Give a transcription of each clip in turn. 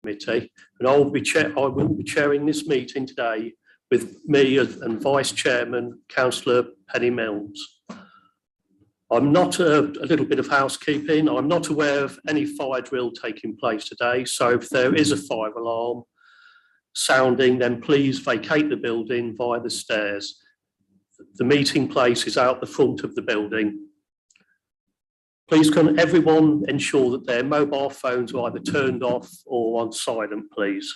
Committee, and I will be chairing this meeting today with me and Vice Chairman, Councillor Penny Milnes. I'm not a little bit of housekeeping. I'm not aware of any fire drill taking place today. So if there is a fire alarm sounding, then please vacate the building via the stairs. The meeting place is out the front of the building. Please can everyone ensure that their mobile phones are either turned off or on silent, please.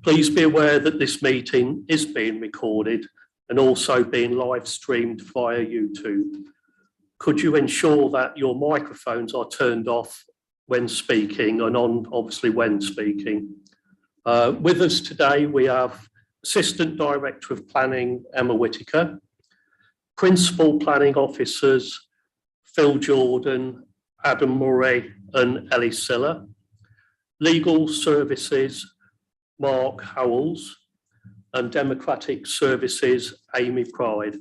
Please be aware that this meeting is being recorded and also being live streamed via YouTube. Could you ensure that your microphones are turned off when speaking and on, obviously, when speaking? With us today, we have Assistant Director of Planning, Emma Whitaker, Principal Planning Officers, Phil Jordan, Adam Murray and Ellie Siller, Legal Services, Mark Howells, and Democratic Services, Amy Pride.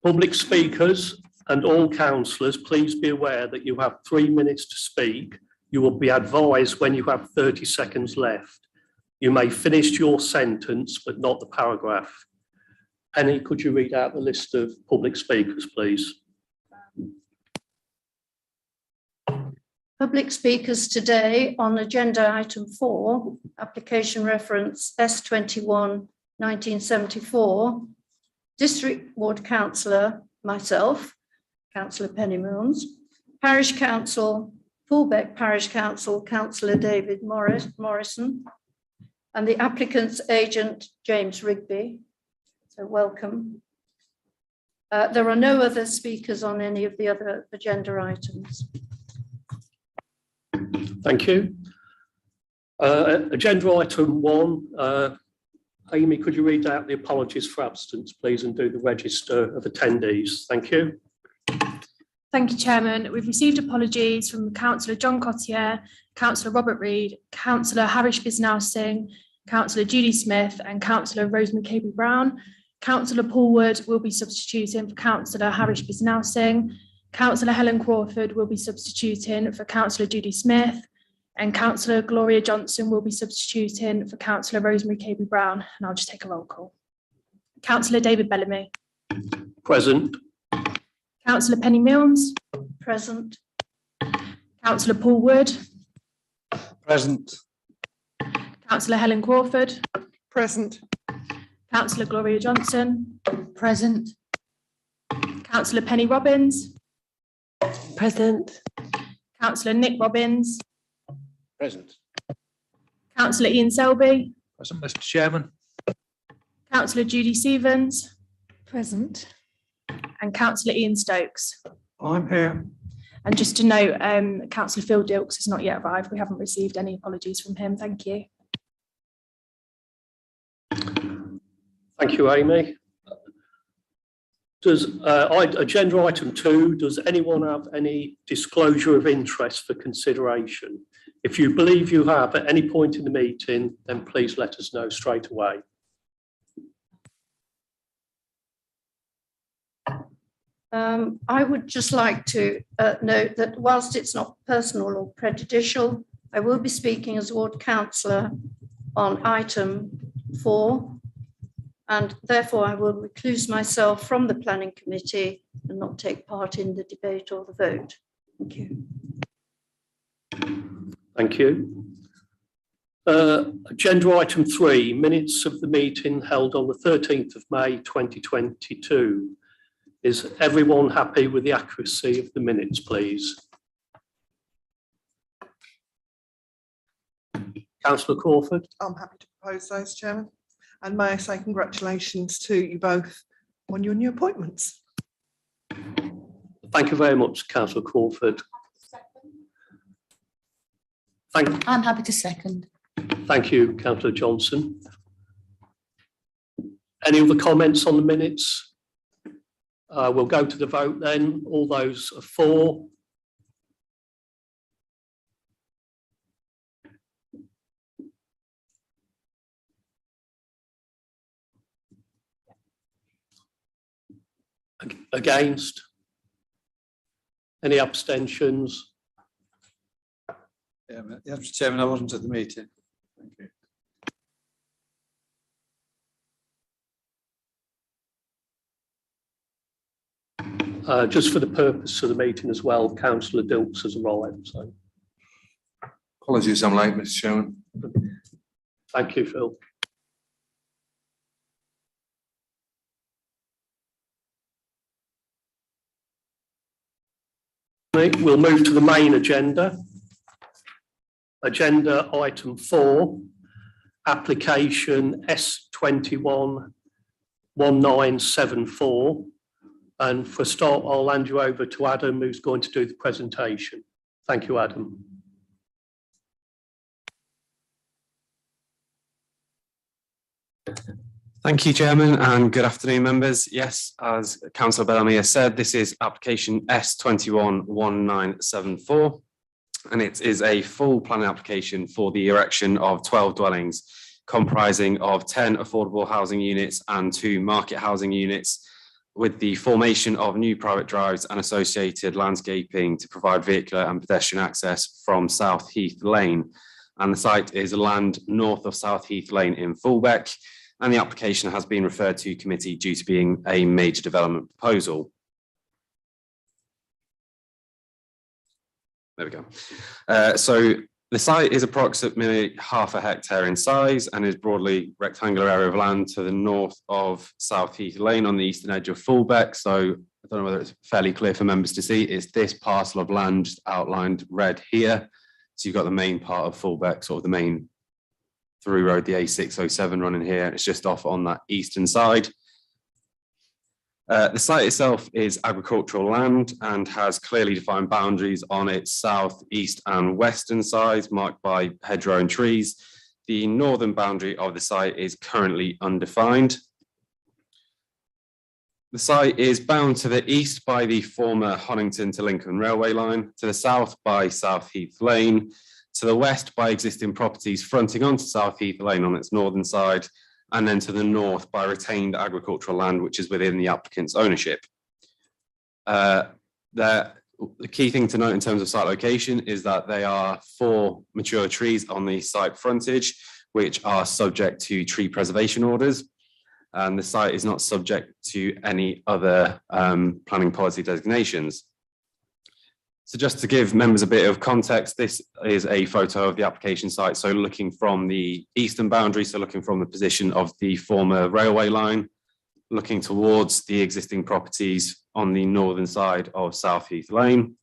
Public speakers and all councillors, please be aware that you have 3 minutes to speak. You will be advised when you have 30 seconds left. You may finish your sentence, but not the paragraph. Penny, could you read out the list of public speakers, please? Public speakers today on agenda item 4, application reference S21 1974, District Ward Councillor, myself, Councillor Penny Milnes, Parish Council, Fulbeck Parish Council, Councillor David Morrison, and the applicant's agent, James Rigby. So welcome. There are no other speakers on any of the other agenda items. Thank you. Agenda item 1, Amy, could you read out the apologies for absence, please, and do the register of attendees? Thank you. Thank you, Chairman. We've received apologies from Councillor John Cottier, Councillor Robert Reid, Councillor Harish Bisnal Singh, Councillor Judy Smith and Councillor Rosemary Caby Brown. Councillor Paul Wood will be substituting for Councillor Harish Bisnal Singh. Councillor Helen Crawford will be substituting for Councillor Judy Smith, and Councillor Gloria Johnson will be substituting for Councillor Rosemary Caby Brown. And I'll just take a roll call. Councillor David Bellamy. Present. Councillor Penny Milnes. Present. Councillor Paul Wood. Present. Councillor Helen Crawford. Present. Councillor Gloria Johnson. Present. Councillor Penny Robbins. Present. Councillor Nick Robbins. Present. Councillor Ian Selby. Present, Mr. Chairman. Councillor Judy Stevens. Present. And Councillor Ian Stokes. I'm here. And just to note, Councillor Phil Dilks has not yet arrived. We haven't received any apologies from him. Thank you. Thank you, Amy. Does agenda item 2, does anyone have any disclosure of interest for consideration? If you believe you have at any point in the meeting, then please let us know straight away. I would just like to note that whilst it's not personal or prejudicial, I will be speaking as ward councillor on item 4, and therefore I will recluse myself from the planning committee and not take part in the debate or the vote. Thank you. Thank you. Agenda item 3, minutes of the meeting held on the 13th of May 2022. Is everyone happy with the accuracy of the minutes, please? Councillor Crawford. I'm happy to propose those, Chairman. And may I say congratulations to you both on your new appointments. Thank you very much, Councillor Crawford. I'm happy to second. Thank you, Councillor Johnson. Any other comments on the minutes? We'll go to the vote then. All those are for. Against? Any abstentions? Yeah, Mr. Chairman, I wasn't at the meeting. Thank you. Just for the purpose of the meeting as well, councillor Dilks has arrived, so Apologies, I'm late, Mr. Chairman. thank you, Phil. We'll move to the main agenda. Agenda item 4, application S211974. And for a start, I'll hand you over to Adam, who's going to do the presentation. Thank you, Adam. Thank you, Chairman, and good afternoon, members. Yes, as Councillor Bellamy has said, this is application S211974, and it is a full planning application for the erection of 12 dwellings comprising of 10 affordable housing units and 2 market housing units, with the formation of new private drives and associated landscaping to provide vehicular and pedestrian access from South Heath Lane. And the site is land north of South Heath Lane in Fulbeck, and the application has been referred to committee due to being a major development proposal. There we go. So the site is approximately ½ a hectare in size and is broadly rectangular area of land to the north of South Heath Lane on the eastern edge of Fulbeck. So I don't know whether it's fairly clear for members to see. It's this parcel of land just outlined red here. So you've got the main part of Fulbeck, sort of the main through road, the A607 running here. It's just off on that eastern side. The site itself is agricultural land and has clearly defined boundaries on its south, east and western sides marked by hedgerow and trees. The northern boundary of the site is currently undefined. The site is bound to the east by the former Honington to Lincoln railway line, to the south by South Heath Lane, to the west by existing properties fronting onto South Heath Lane on its northern side, and then to the north by retained agricultural land, which is within the applicant's ownership. The key thing to note in terms of site location is that there are 4 mature trees on the site frontage, which are subject to tree preservation orders. And the site is not subject to any other planning policy designations. So just to give members a bit of context, this is a photo of the application site. So looking from the eastern boundary, so looking from the position of the former railway line, looking towards the existing properties on the northern side of South Heath Lane.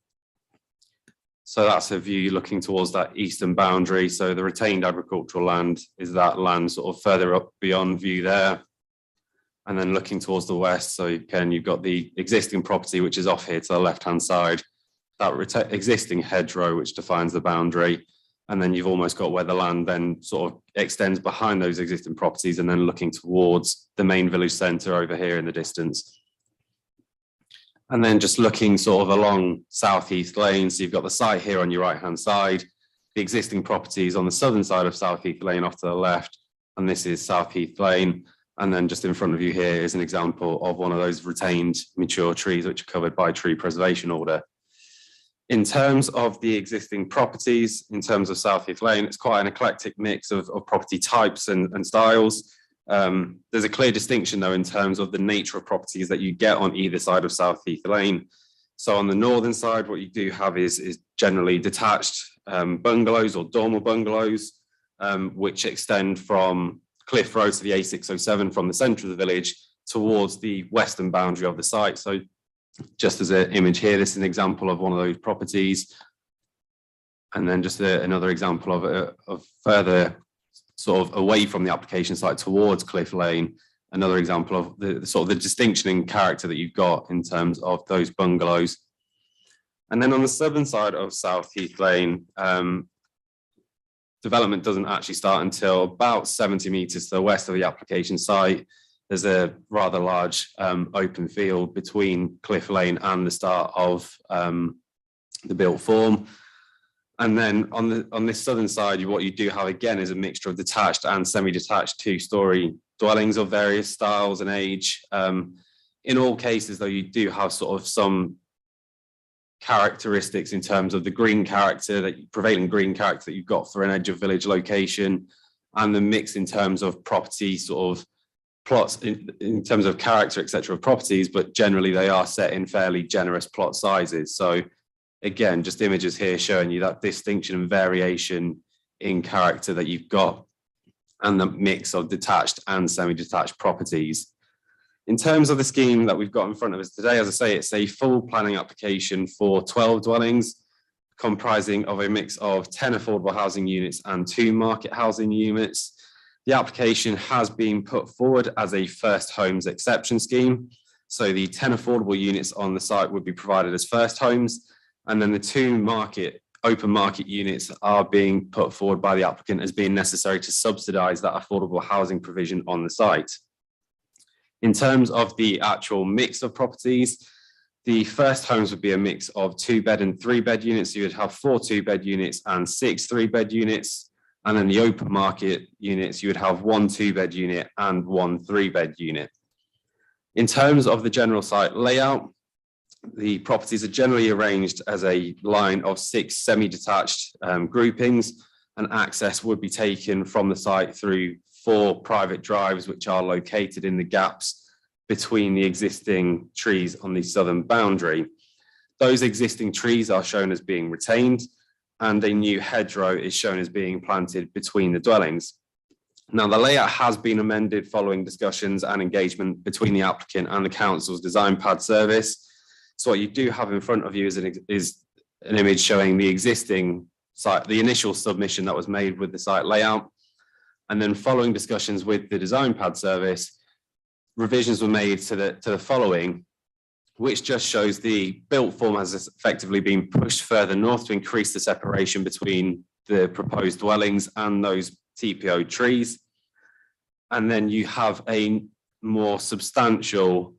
So that's a view looking towards that eastern boundary. So the retained agricultural land is that land sort of further up beyond view there. And then looking towards the west, so again, you've got the existing property, which is off here to the left-hand side. That existing hedgerow which defines the boundary, and then you've almost got where the land then sort of extends behind those existing properties and then looking towards the main village centre over here in the distance. And then just looking sort of along South Heath Lane, so you've got the site here on your right hand side, the existing properties on the southern side of South Heath Lane off to the left, and this is South Heath Lane. And then just in front of you here is an example of one of those retained mature trees which are covered by tree preservation order. In terms of the existing properties, in terms of South Heath Lane, it's quite an eclectic mix of property types and styles. There's a clear distinction though in terms of the nature of properties that you get on either side of South Heath Lane. So on the northern side, what you do have is generally detached bungalows or dormer bungalows, which extend from Cliff Road to the A607 from the centre of the village towards the western boundary of the site. So just as an image here, this is an example of one of those properties. And then just another example of further sort of away from the application site towards Cliff Lane, another example of the sort of the distinction in character that you've got in terms of those bungalows. And then on the southern side of South Heath Lane, development doesn't actually start until about 70 metres to the west of the application site. There's a rather large open field between Cliff Lane and the start of the built form. And then on this southern side, what you do have again is a mixture of detached and semi-detached 2-storey dwellings of various styles and age. In all cases, though, you do have sort of some characteristics in terms of the green character, that prevailing green character that you've got for an edge of village location, and the mix in terms of property sort of plots in terms of character, etc. of properties, but generally they are set in fairly generous plot sizes. So again, just images here showing you that distinction and variation in character that you've got, and the mix of detached and semi-detached properties. In terms of the scheme that we've got in front of us today, as I say, it's a full planning application for 12 dwellings, comprising of a mix of 10 affordable housing units and 2 market housing units. The application has been put forward as a first homes exception scheme. So the 10 affordable units on the site would be provided as first homes, and then the 2 open market units are being put forward by the applicant as being necessary to subsidise that affordable housing provision on the site. In terms of the actual mix of properties, the first homes would be a mix of 2-bed and 3-bed units. So you would have 4 2-bed units and 6 3-bed units. And then the open market units, you would have 1 2-bed unit and 1 3-bed unit. In terms of the general site layout, the properties are generally arranged as a line of 6 semi-detached groupings, and access would be taken from the site through 4 private drives, which are located in the gaps between the existing trees on the southern boundary. Those existing trees are shown as being retained, and a new hedgerow is shown as being planted between the dwellings. Now, the layout has been amended following discussions and engagement between the applicant and the council's design pad service. So what you do have in front of you is an image showing the existing site, the initial submission that was made with the site layout. And then following discussions with the design pad service, revisions were made to the following, which just shows the built form has effectively been pushed further north to increase the separation between the proposed dwellings and those TPO trees. And then you have a more substantial,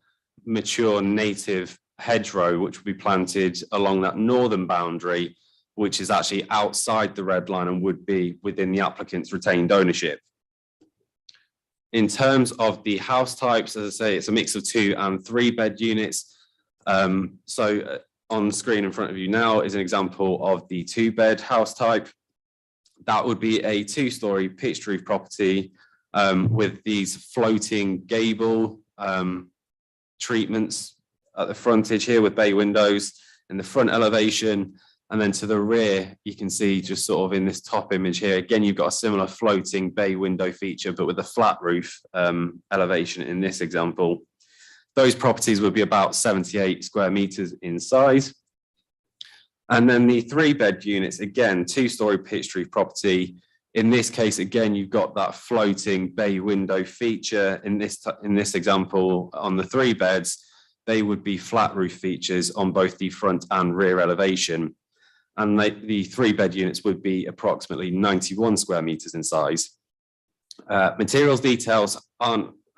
mature native hedgerow, which will be planted along that northern boundary, which is actually outside the red line and would be within the applicant's retained ownership. In terms of the house types, as I say, it's a mix of 2 and 3-bed units. So on the screen in front of you now is an example of the 2-bed house type. That would be a 2-storey pitched roof property with these floating gable treatments at the frontage here with bay windows in the front elevation. And then to the rear, you can see just sort of in this top image here, again, you've got a similar floating bay window feature, but with a flat roof elevation in this example. Those properties would be about 78 square meters in size. And then the 3-bed units, again, 2-storey pitched roof property. In this case, again, you've got that floating bay window feature. In this example, on the 3 beds, they would be flat roof features on both the front and rear elevation. And the 3-bed units would be approximately 91 square meters in size. Materials details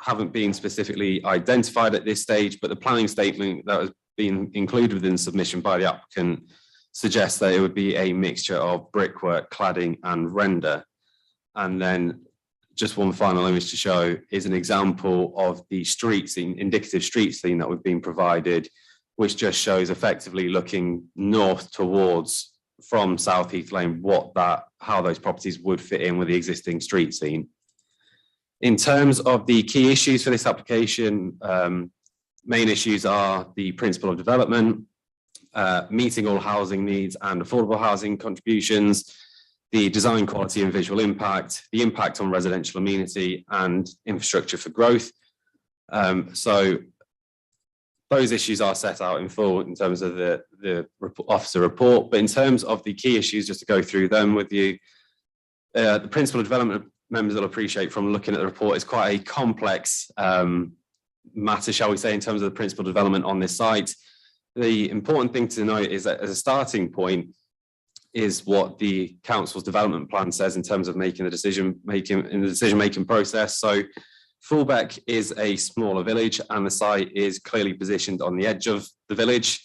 haven't been specifically identified at this stage, but the planning statement that has been included within the submission by the applicant suggests that it would be a mixture of brickwork, cladding, and render. And then just one final image to show is an example of the street scene, indicative street scene that we've been provided, which just shows effectively looking north towards from South Heath Lane, how those properties would fit in with the existing street scene. In terms of the key issues for this application, main issues are the principle of development, meeting all housing needs and affordable housing contributions, the design quality and visual impact, the impact on residential amenity and infrastructure for growth. So those issues are set out in full in terms of the officer report, but in terms of the key issues, just to go through them with you, the principle of development members will appreciate from looking at the report is quite a complex matter, shall we say, in terms of the principle of development on this site. The important thing to note is that as a starting point is what the council's development plan says in terms of making the decision-making process. So Fullbeck is a smaller village and the site is clearly positioned on the edge of the village.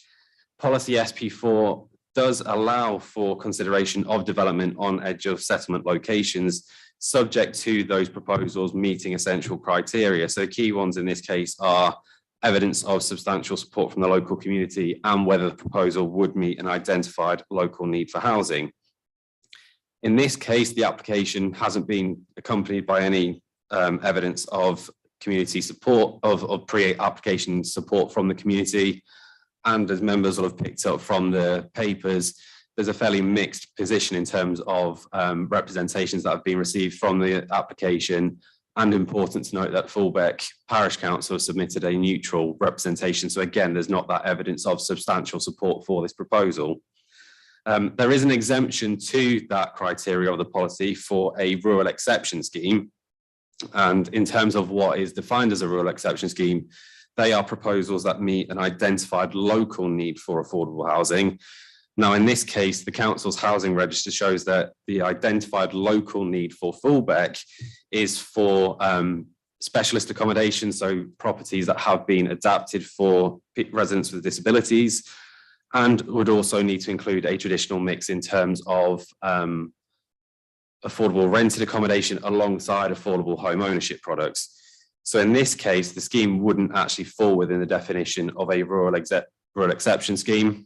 Policy SP4 does allow for consideration of development on edge of settlement locations, subject to those proposals meeting essential criteria. So key ones in this case are evidence of substantial support from the local community and whether the proposal would meet an identified local need for housing. In this case, the application hasn't been accompanied by any evidence of community support, of pre-application support from the community. And as members will have picked up from the papers, there's a fairly mixed position in terms of representations that have been received from the application. And important to note that Fullbeck Parish Council submitted a neutral representation. So again, there's not that evidence of substantial support for this proposal. There is an exemption to that criteria of the policy for a rural exception scheme. And in terms of what is defined as a rural exception scheme, they are proposals that meet an identified local need for affordable housing. Now, in this case, the council's housing register shows that the identified local need for Fullbeck is for specialist accommodation, so properties that have been adapted for residents with disabilities, and would also need to include a traditional mix in terms of affordable rented accommodation alongside affordable home ownership products. So in this case, the scheme wouldn't actually fall within the definition of a rural exception scheme.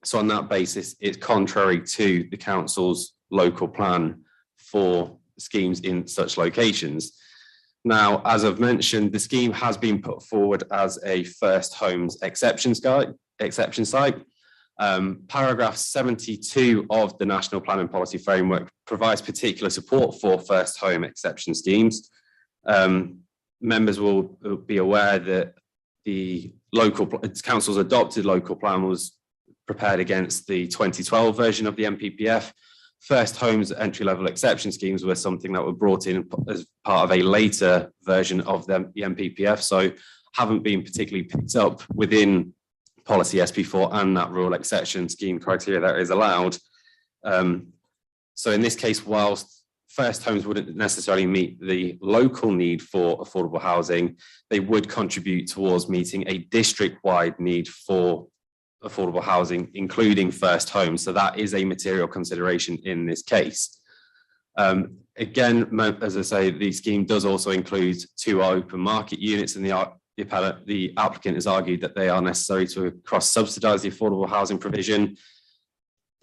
So on that basis, it's contrary to the council's local plan for schemes in such locations. Now, as I've mentioned, the scheme has been put forward as a first homes exception site. Paragraph 72 of the National Planning Policy Framework provides particular support for first home exception schemes. Members will be aware that the local council's adopted local plan was prepared against the 2012 version of the NPPF. First homes entry-level exception schemes were something that were brought in as part of a later version of the NPPF, so haven't been particularly picked up within policy SP4 and that rural exception scheme criteria that is allowed. So in this case, whilst first homes wouldn't necessarily meet the local need for affordable housing, they would contribute towards meeting a district-wide need for affordable housing, including first homes. So that is a material consideration in this case. Again, as I say, the scheme does also include 2 open market units, and the applicant has argued that they are necessary to cross-subsidise the affordable housing provision.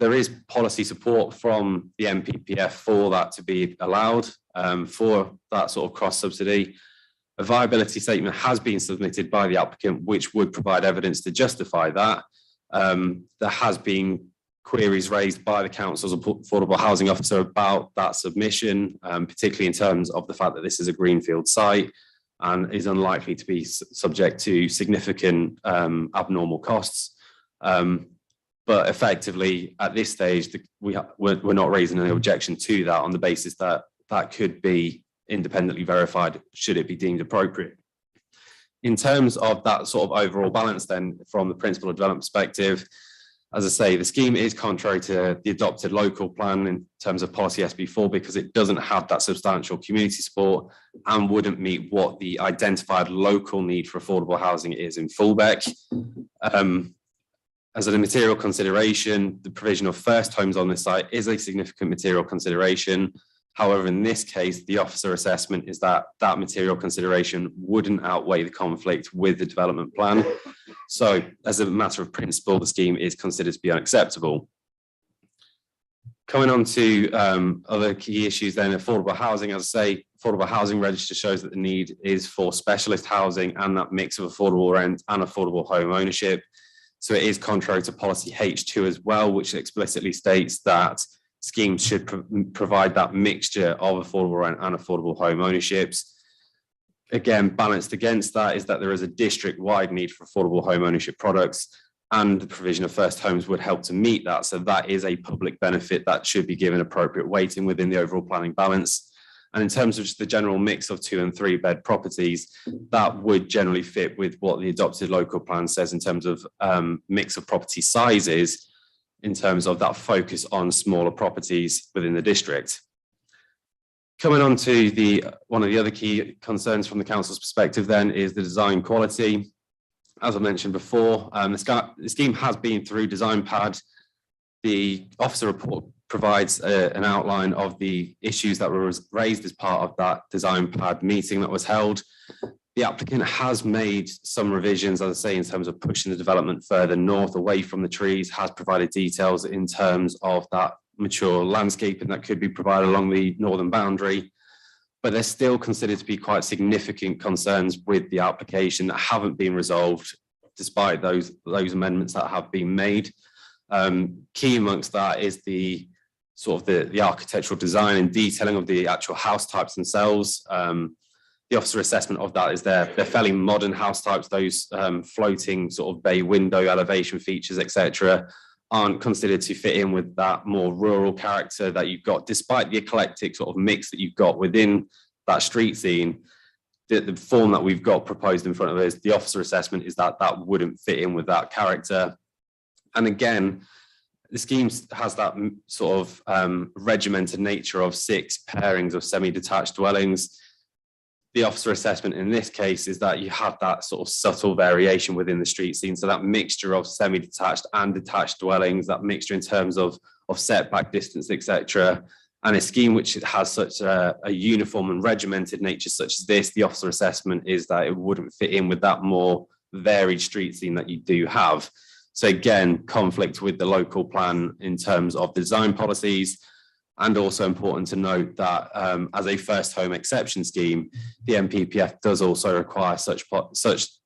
There is policy support from the NPPF for that to be allowed, for that sort of cross-subsidy. A viability statement has been submitted by the applicant, which would provide evidence to justify that. There has been queries raised by the council's affordable housing officer about that submission, particularly in terms of the fact that this is a greenfield site and is unlikely to be subject to significant abnormal costs. But effectively, at this stage, we're not raising any objection to that on the basis that that could be independently verified should it be deemed appropriate. In terms of that sort of overall balance then from the principle of development perspective, as I say, the scheme is contrary to the adopted local plan in terms of policy SB4 because it doesn't have that substantial community support and wouldn't meet what the identified local need for affordable housing is in Fullbeck. As a material consideration, the provision of first homes on this site is a significant material consideration. However, in this case, the officer assessment is that that material consideration wouldn't outweigh the conflict with the development plan. So as a matter of principle, the scheme is considered to be unacceptable. Coming on to other key issues then, affordable housing, as I say, affordable housing register shows that the need is for specialist housing and that mix of affordable rent and affordable home ownership. So it is contrary to policy H2 as well, which explicitly states that schemes should provide that mixture of affordable rent and affordable home ownerships. Again, balanced against that is that there is a district-wide need for affordable home ownership products, and the provision of first homes would help to meet that. So that is a public benefit that should be given appropriate weighting within the overall planning balance. And in terms of just the general mix of 2 and 3 bed properties, that would generally fit with what the adopted local plan says in terms of mix of property sizes, in terms of that focus on smaller properties within the district. Coming on to one of the other key concerns from the council's perspective then is the design quality. As I mentioned before, the scheme has been through design pad. The officer report provides an outline of the issues that were raised as part of that design pad meeting that was held. The applicant has made some revisions, as I say, in terms of pushing the development further north away from the trees, has provided details in terms of that mature landscaping that could be provided along the northern boundary. But there's still considered to be quite significant concerns with the application that haven't been resolved despite those amendments that have been made. Key amongst that is the sort of the architectural design and detailing of the actual house types themselves. The officer assessment of that is they're fairly modern house types. Those floating sort of bay window elevation features, etc., aren't considered to fit in with that more rural character that you've got, despite the eclectic sort of mix that you've got within that street scene. The form that we've got proposed in front of us, the officer assessment, is that that wouldn't fit in with that character. And again, the scheme has that sort of regimented nature of 6 pairings of semi-detached dwellings. The officer assessment in this case is that you have that sort of subtle variation within the street scene. So that mixture of semi-detached and detached dwellings, that mixture in terms of setback distance, etc. And a scheme which has such a uniform and regimented nature such as this, the officer assessment is that it wouldn't fit in with that more varied street scene that you do have. So again, conflict with the local plan in terms of design policies. And also important to note that as a first home exception scheme, the NPPF does also require such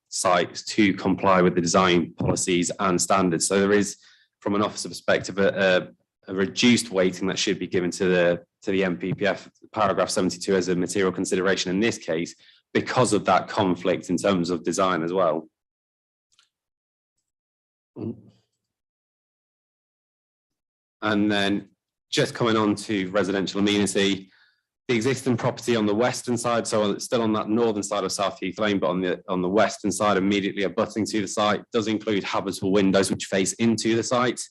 sites to comply with the design policies and standards. So there is, from an officer perspective, a reduced weighting that should be given to the NPPF paragraph 72 as a material consideration in this case, because of that conflict in terms of design as well. And then just coming on to residential amenity, the existing property on the western side, so it's still on that northern side of South Heath Lane, but on the western side, immediately abutting to the site, does include habitable windows which face into the site.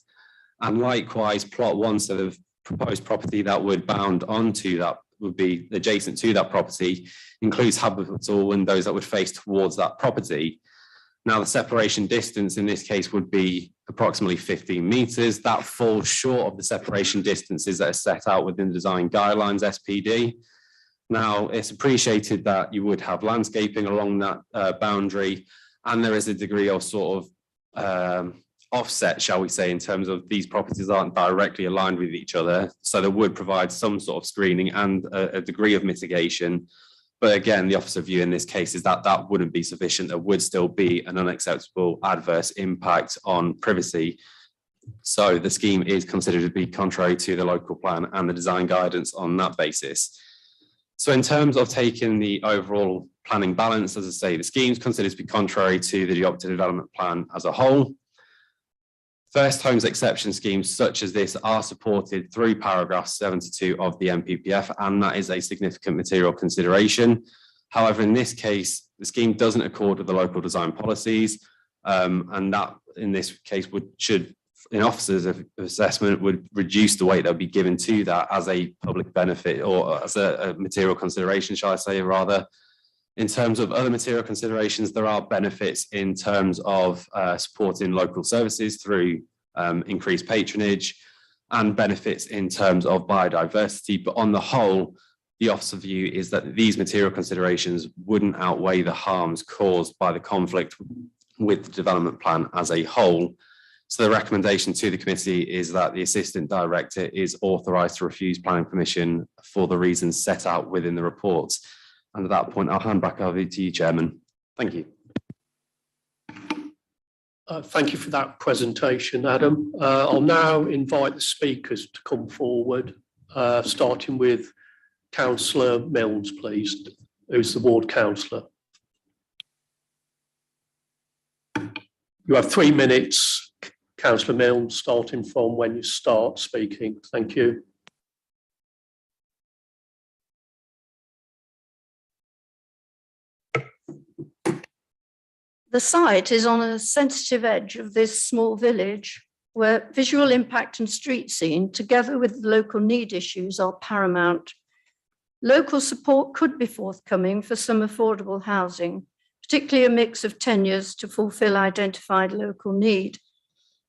And likewise, plot 1, so the proposed property that would bound onto that, would be adjacent to that property, includes habitable windows that would face towards that property. Now, the separation distance in this case would be approximately 15 metres. That falls short of the separation distances that are set out within the design guidelines, SPD. Now, it's appreciated that you would have landscaping along that boundary, and there is a degree of sort of offset, shall we say, in terms of these properties aren't directly aligned with each other. So they would provide some sort of screening and a degree of mitigation. But again, the officer view in this case is that that wouldn't be sufficient. There would still be an unacceptable adverse impact on privacy. So the scheme is considered to be contrary to the local plan and the design guidance on that basis. So in terms of taking the overall planning balance, as I say, the scheme is considered to be contrary to the adopted development plan as a whole. First homes exception schemes such as this are supported through paragraph 72 of the NPPF, and that is a significant material consideration. However, in this case, the scheme doesn't accord with the local design policies, and that in this case should, in officers of assessment, would reduce the weight that would be given to that as a public benefit, or as a material consideration, shall I say, rather. In terms of other material considerations, there are benefits in terms of supporting local services through increased patronage, and benefits in terms of biodiversity. But on the whole, the officer view is that these material considerations wouldn't outweigh the harms caused by the conflict with the development plan as a whole. So the recommendation to the committee is that the Assistant Director is authorised to refuse planning permission for the reasons set out within the report. And at that point, I'll hand back over to you, Chairman. Thank you. Thank you for that presentation, Adam. I'll now invite the speakers to come forward, starting with Councillor Milnes, please, who's the ward councillor. You have 3 minutes, Councillor Milnes, starting from when you start speaking. Thank you. The site is on a sensitive edge of this small village where visual impact and street scene, together with local need issues, are paramount. Local support could be forthcoming for some affordable housing, particularly a mix of tenures to fulfill identified local need.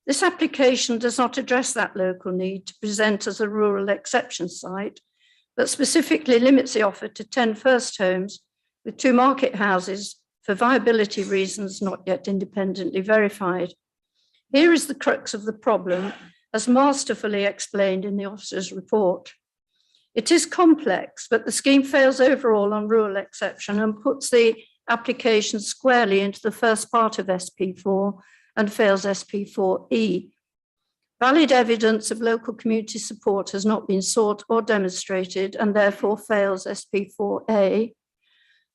This application does not address that local need to present as a rural exception site, but specifically limits the offer to 10 first homes with 2 market houses for viability reasons not yet independently verified. Here is the crux of the problem, as masterfully explained in the officer's report. It is complex, but the scheme fails overall on rural exception and puts the application squarely into the first part of SP4 and fails SP4E. Valid evidence of local community support has not been sought or demonstrated and therefore fails SP4A.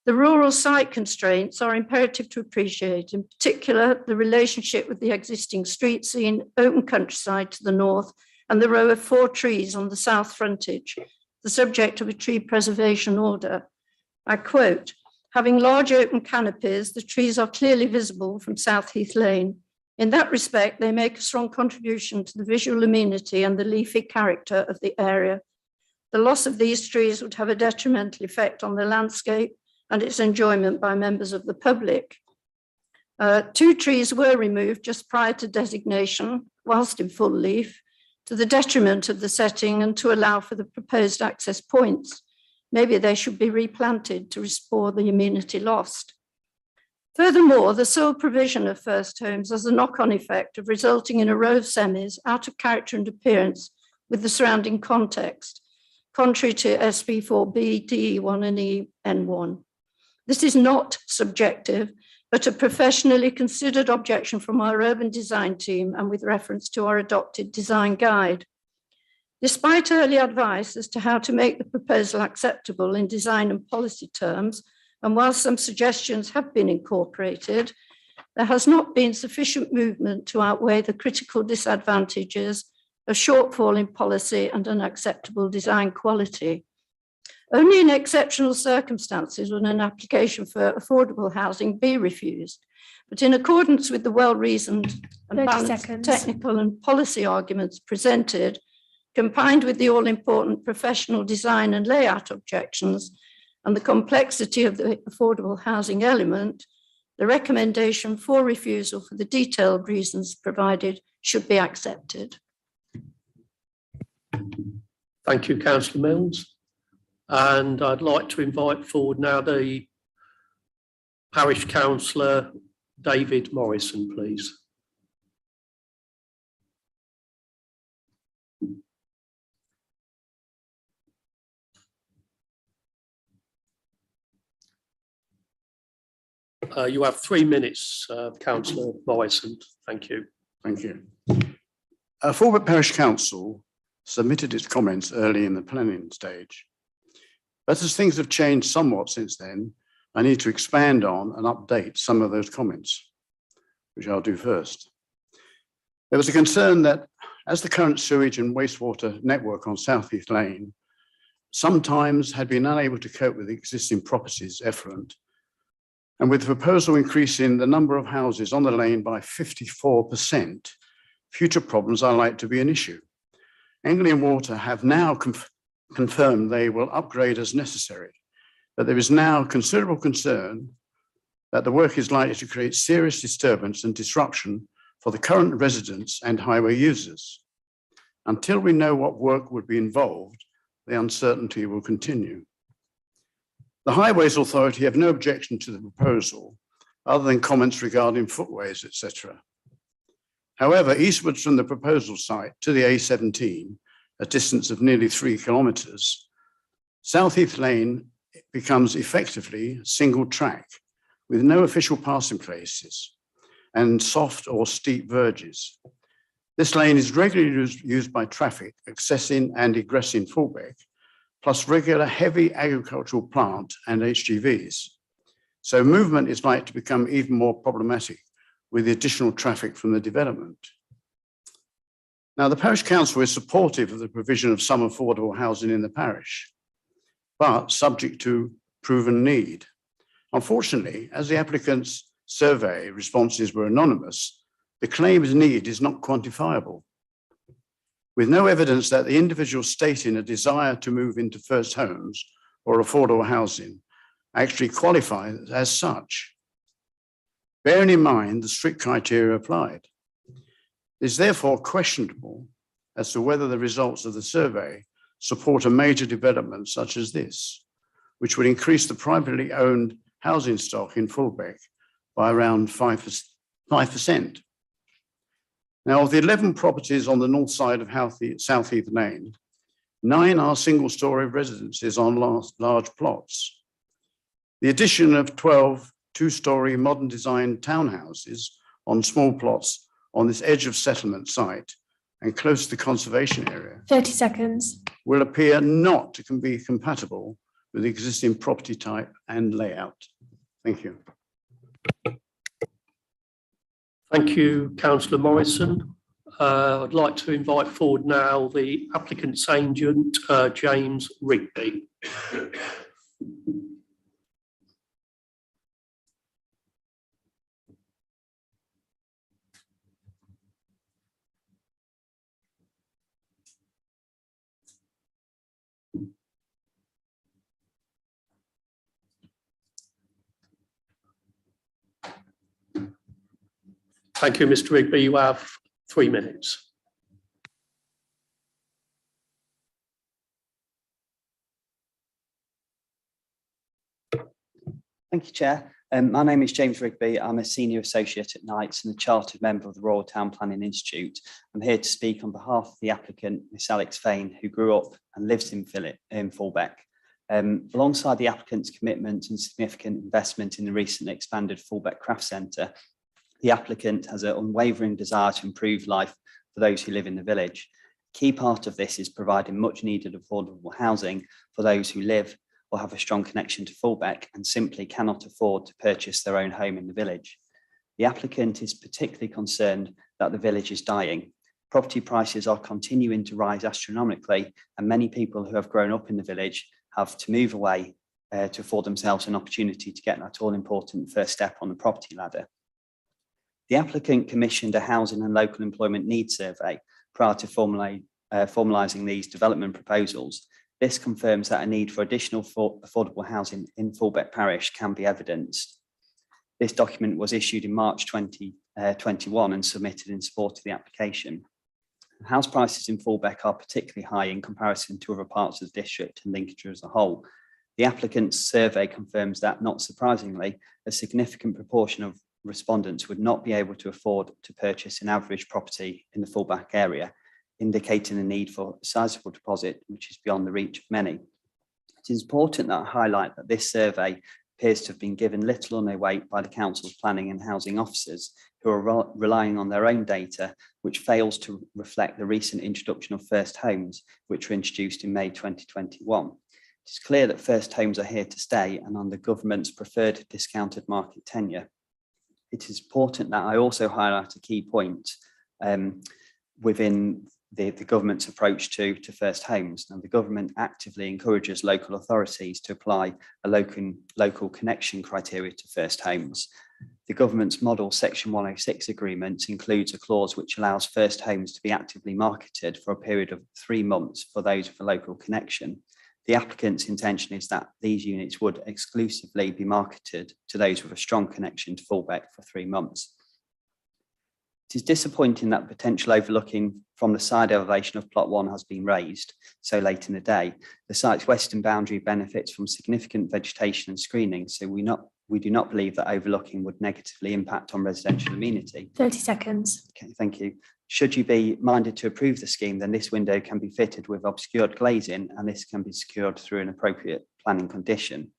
The rural site constraints are imperative to appreciate, in particular the relationship with the existing street scene, open countryside to the north, and the row of 4 trees on the south frontage, the subject of a tree preservation order. I quote, "Having large open canopies, the trees are clearly visible from South Heath Lane. In that respect, they make a strong contribution to the visual amenity and the leafy character of the area. The loss of these trees would have a detrimental effect on the landscape and its enjoyment by members of the public." 2 trees were removed just prior to designation, whilst in full leaf, to the detriment of the setting and to allow for the proposed access points. Maybe they should be replanted to restore the amenity lost. Furthermore, the sole provision of first homes has a knock-on effect of resulting in a row of semis out of character and appearance with the surrounding context, contrary to SP4B, DE1 and EN1. This is not subjective, but a professionally considered objection from our urban design team and with reference to our adopted design guide. Despite early advice as to how to make the proposal acceptable in design and policy terms, and while some suggestions have been incorporated, there has not been sufficient movement to outweigh the critical disadvantages of shortfall in policy and unacceptable design quality. Only in exceptional circumstances would an application for affordable housing be refused. But in accordance with the well-reasoned and 30 balanced seconds. technical and policy arguments presented, combined with the all-important professional design and layout objections and the complexity of the affordable housing element, the recommendation for refusal for the detailed reasons provided should be accepted. Thank you, Councillor Mills. And I'd like to invite forward now the Parish Councillor David Morrison, please. You have 3 minutes, Councillor Morrison. Thank you. Thank you. Forward Parish Council submitted its comments early in the planning stage. But as things have changed somewhat since then, I need to expand on and update some of those comments, which I'll do first. There was a concern that as the current sewage and wastewater network on South Heath Lane sometimes had been unable to cope with the existing properties effluent, and with the proposal increasing the number of houses on the lane by 54%, future problems are likely to be an issue. Anglian Water have now confirmed they will upgrade as necessary, but there is now considerable concern that the work is likely to create serious disturbance and disruption for the current residents and highway users. Until we know what work would be involved, the uncertainty will continue. The Highways Authority have no objection to the proposal, other than comments regarding footways, etc. However, eastwards from the proposal site to the A17, a distance of nearly 3 kilometres, South Heath Lane becomes effectively single track with no official passing places and soft or steep verges. This lane is regularly used by traffic accessing and egressing Fulbeck, plus regular heavy agricultural plant and HGVs. So movement is likely to become even more problematic with the additional traffic from the development. Now, the Parish Council is supportive of the provision of some affordable housing in the parish, but subject to proven need. Unfortunately, as the applicant's survey responses were anonymous, the claimed need is not quantifiable. With no evidence that the individual stating a desire to move into first homes or affordable housing actually qualify as such. Bearing in mind the strict criteria applied, it is therefore questionable as to whether the results of the survey support a major development such as this, which would increase the privately owned housing stock in Fullbeck by around 5%. Now, of the 11 properties on the north side of South Heath Lane, 9 are single-storey residences on large plots. The addition of 12 two-storey modern design townhouses on small plots on this edge of settlement site and close to the conservation area 30 seconds. will appear not to be compatible with the existing property type and layout. Thank you. Thank you, councillor Morrison. I'd like to invite forward now the applicant's agent, James Rigby. Thank you, Mr. Rigby. You have 3 minutes. Thank you, Chair. My name is James Rigby. I'm a Senior Associate at Knights and a Chartered Member of the Royal Town Planning Institute. I'm here to speak on behalf of the applicant, Miss Alex Fain, who grew up and lives in Fullbeck. Alongside the applicant's commitment and significant investment in the recently expanded Fullbeck Craft Centre, the applicant has an unwavering desire to improve life for those who live in the village. A key part of this is providing much needed affordable housing for those who live or have a strong connection to Fullbeck and simply cannot afford to purchase their own home in the village. The applicant is particularly concerned that the village is dying. Property prices are continuing to rise astronomically, and many people who have grown up in the village have to move away to afford themselves an opportunity to get that all-important first step on the property ladder. The applicant commissioned a housing and local employment needs survey prior to formalising these development proposals. This confirms that a need for additional affordable housing in Fullbeck Parish can be evidenced. This document was issued in March 2021 and submitted in support of the application. House prices in Fullbeck are particularly high in comparison to other parts of the district and Lincolnshire as a whole. The applicant's survey confirms that, not surprisingly, a significant proportion of respondents would not be able to afford to purchase an average property in the Fullbeck area, indicating a need for a sizable deposit which is beyond the reach of many. It is important that I highlight that this survey appears to have been given little or no weight by the council's planning and housing officers, who are relying on their own data, which fails to reflect the recent introduction of first homes, which were introduced in May 2021. It is clear that first homes are here to stay and on the government's preferred discounted market tenure. It is important that I also highlight a key point within the government's approach to first homes. Now, the government actively encourages local authorities to apply a local connection criteria to first homes. The government's model Section 106 agreement includes a clause which allows first homes to be actively marketed for a period of 3 months for those with a local connection. The applicant's intention is that these units would exclusively be marketed to those with a strong connection to Fullbeck for 3 months. It is disappointing that potential overlooking from the side elevation of plot 1 has been raised so late in the day. The site's western boundary benefits from significant vegetation and screening, so we do not believe that overlooking would negatively impact on residential amenity. 30 seconds. Okay, thank you. Should you be minded to approve the scheme, then this window can be fitted with obscured glazing, and this can be secured through an appropriate planning condition.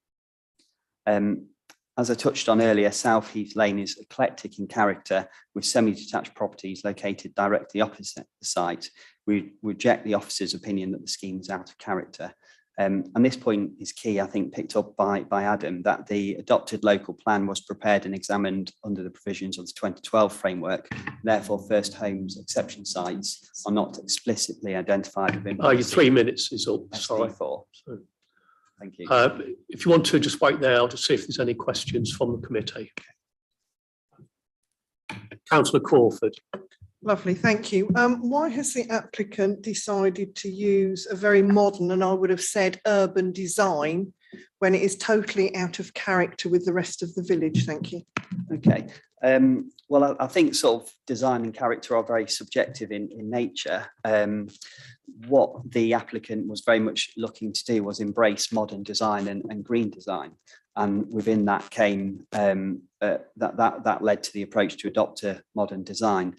As I touched on earlier, South Heath Lane is eclectic in character, with semi-detached properties located directly opposite the site. We reject the officer's opinion that the scheme is out of character. And this point is key, I think, picked up by Adam, that the adopted local plan was prepared and examined under the provisions of the 2012 framework. Therefore, first homes exception sites are not explicitly identified within. Your 3 minutes is up. Sorry. SD4. Thank you. If you want to just wait there, I'll just see if there's any questions from the committee. Councillor Crawford. Lovely, thank you. Why has the applicant decided to use a very modern, and I would have said urban design, when it is totally out of character with the rest of the village? Thank you. Okay. Well, I think sort of design and character are very subjective in nature. what the applicant was very much looking to do was embrace modern design and green design. And within that came that led to the approach to adopt a modern design.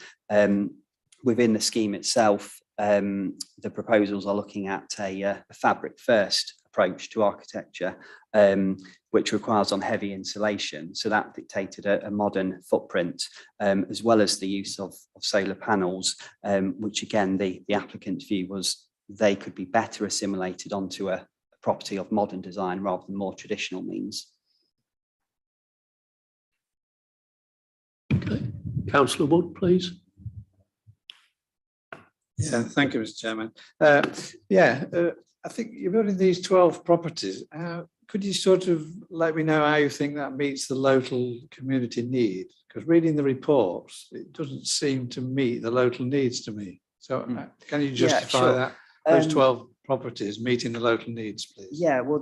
Within the scheme itself, the proposals are looking at a fabric first approach to architecture, which requires on heavy insulation. So that dictated a modern footprint, as well as the use of solar panels, which again, the applicant's view was they could be better assimilated onto a property of modern design rather than more traditional means. Okay. Councillor Wood, please. Yeah, thank you, Mr. Chairman. I think you're building these 12 properties. Could you sort of let me know how you think that meets the local community need? Because reading the reports, it doesn't seem to meet the local needs to me. So can you justify sure. that, those 12 properties meeting the local needs, please? Yeah, well,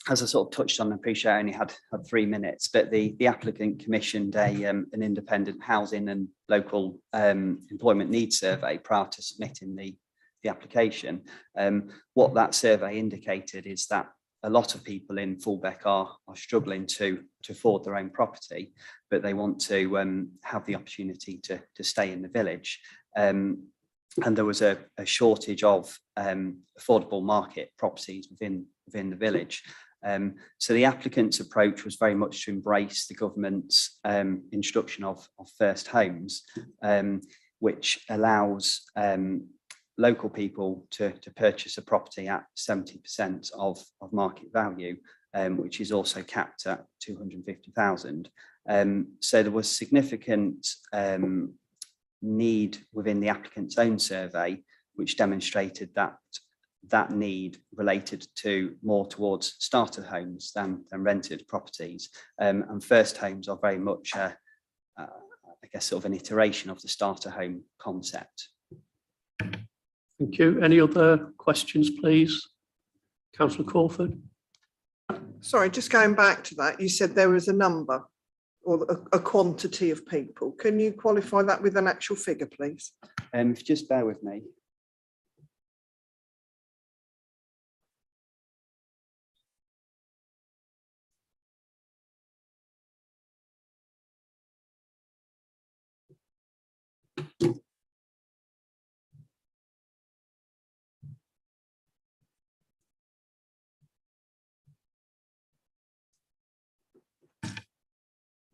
as I sort of touched on, I appreciate I only had 3 minutes, but the applicant commissioned an independent housing and local employment needs survey prior to submitting the application. What that survey indicated is that a lot of people in Fullbeck are struggling to afford their own property, but they want to have the opportunity to stay in the village. And there was a shortage of affordable market properties within the village. So the applicant's approach was very much to embrace the government's instruction of first homes, which allows local people to purchase a property at 70% of market value, which is also capped at 250,000. So there was significant need within the applicant's own survey, which demonstrated that need related to more towards starter homes than rented properties. And first homes are very much, I guess, sort of an iteration of the starter home concept. Thank you. Any other questions, please? Councillor Crawford. Sorry, just going back to that, you said there was a number or a quantity of people. Can you qualify that with an actual figure, please? If you just bear with me.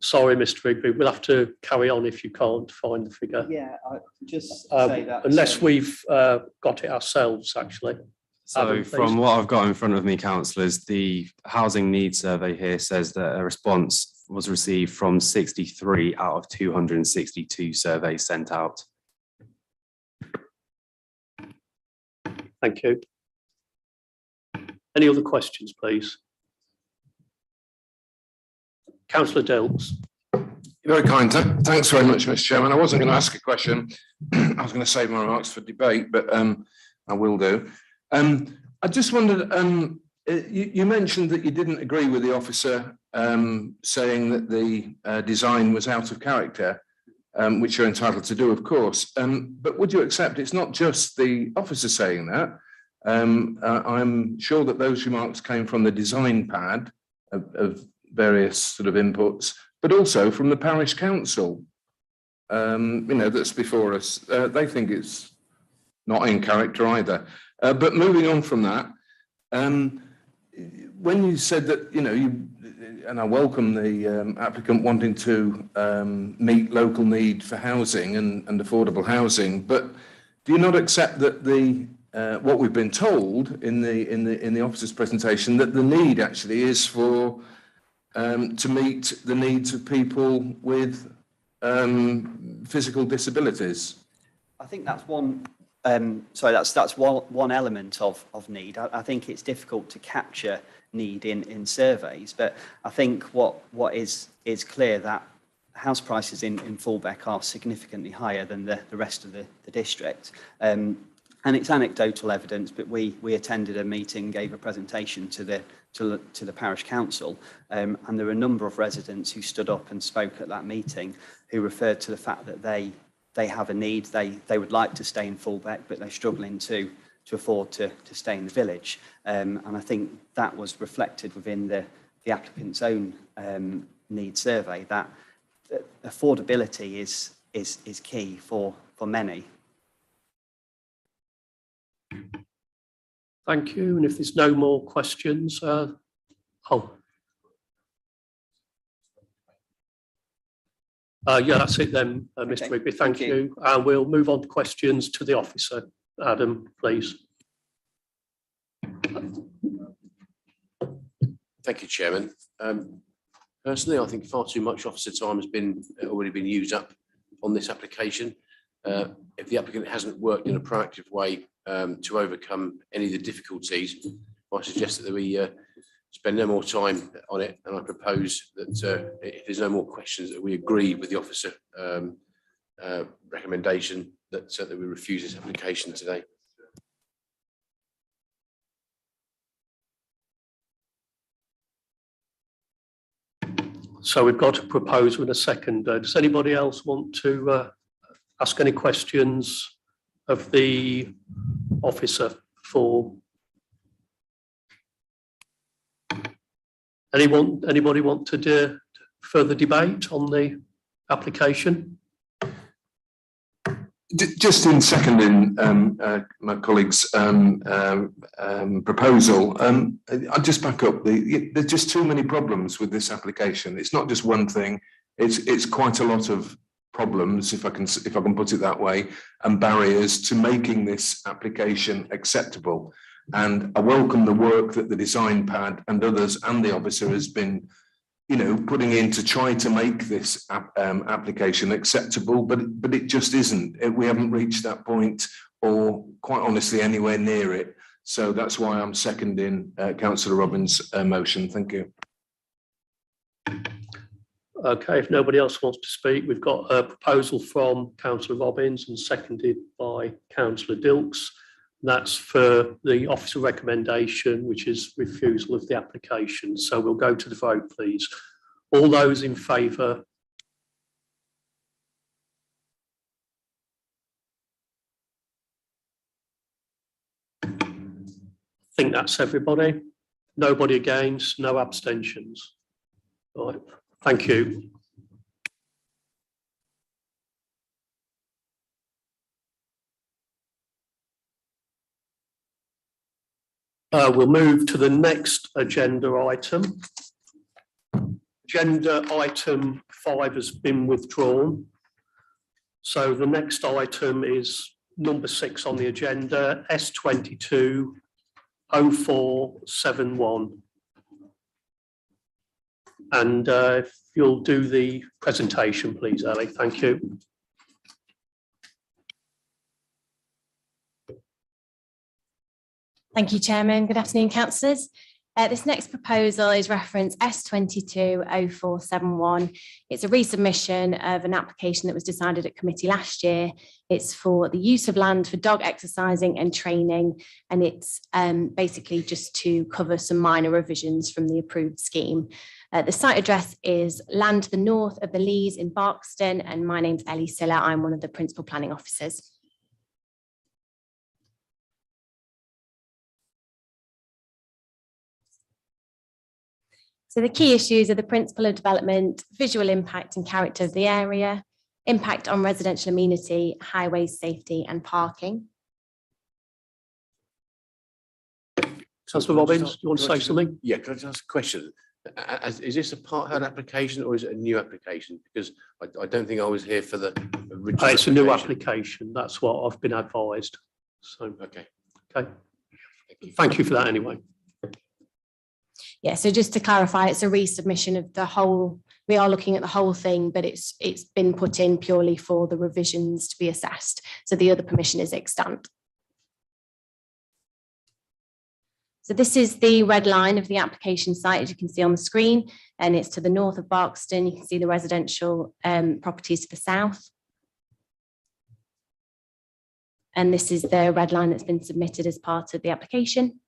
Sorry, Mr. Rigby, we'll have to carry on if you can't find the figure. Yeah, I just say that. Unless we've got it ourselves, actually. So Adam, from please. what I've got in front of me, councillors, the housing needs survey here says that a response was received from 63 out of 262 surveys sent out. Thank you. Any other questions, please? Councillor Dilks. You're very kind. Thanks very much, Mr. Chairman. I wasn't going to ask a question. I was going to save my remarks for debate, but I will do. I just wondered, you mentioned that you didn't agree with the officer saying that the design was out of character, which you're entitled to do, of course. But would you accept it's not just the officer saying that? I'm sure that those remarks came from the design pad of various sort of inputs, but also from the parish council, that's before us. They think it's not in character either. But moving on from that, when you said that, and I welcome the applicant wanting to meet local need for housing and affordable housing, but do you not accept that what we've been told in the officer's presentation, that the need actually is for to meet the needs of people with physical disabilities? I think that's one. That's one element of need. I think it's difficult to capture need in surveys, but I think what is clear that house prices in Fullbeck are significantly higher than the rest of the district. And it's anecdotal evidence, but we attended a meeting, gave a presentation to the parish council, and there were a number of residents who stood up and spoke at that meeting who referred to the fact that they they have a need. They would like to stay in Fullbeck, but they're struggling to afford to stay in the village. And I think that was reflected within the applicant's own needs survey, that affordability is key for many. Thank you. And if there's no more questions, yeah, that's it then, Mr. Okay, Rigby. Thank thank you. And we'll move on to questions to the officer. Adam, please. Thank you, Chairman. Personally, I think far too much officer time has already been used up on this application. If the applicant hasn't worked in a proactive way to overcome any of the difficulties, I suggest that we spend no more time on it, and I propose that if there's no more questions, that we agree with the officer recommendation that we refuse this application today. So we've got a proposal and a second. Does anybody else want to ask any questions of the officer for? Anybody want to do further debate on the application? Just in seconding my colleague's proposal, I'll just back up. There's just too many problems with this application. It's not just one thing. It's quite a lot of problems, if I can put it that way, and barriers to making this application acceptable. And I welcome the work that the design pad and others and the officer has been, putting in to try to make this application acceptable, but it just isn't. We haven't reached that point, or quite honestly, anywhere near it. So that's why I'm seconding Councillor Robbins' motion. Thank you. Okay, if nobody else wants to speak, we've got a proposal from Councillor Robbins and seconded by Councillor Dilks. That's for the officer recommendation, which is refusal of the application. So we'll go to the vote, please. All those in favour? I think that's everybody. Nobody against, no abstentions. All right, thank you. We'll move to the next agenda item. Agenda item 5 has been withdrawn. So the next item is number 6 on the agenda, S22 0471. And if you'll do the presentation, please, Ellie. Thank you. Thank you, Chairman. Good afternoon, councillors. This next proposal is reference S220471. It's a resubmission of an application that was decided at committee last year. It's for the use of land for dog exercising and training, and it's basically just to cover some minor revisions from the approved scheme. The site address is land to the north of the Lees in Barkston, and my name's Ellie Siller. I'm one of the principal planning officers. So the key issues are the principle of development, visual impact and character of the area, impact on residential amenity, highways, safety and parking. Councillor Robbins, you want to say something? Yeah, can I just ask a question? Is this a part-heard application or is it a new application? Because I don't think I was here for the original. It's a new application. That's what I've been advised. So, okay. Thank you for that anyway. Yeah, so just to clarify, it's a resubmission of the whole, we are looking at the whole thing, but it's been put in purely for the revisions to be assessed. So the other permission is extant. So this is the red line of the application site, as you can see on the screen, and it's to the north of Barkston. You can see the residential properties to the south. And this is the red line that's been submitted as part of the application.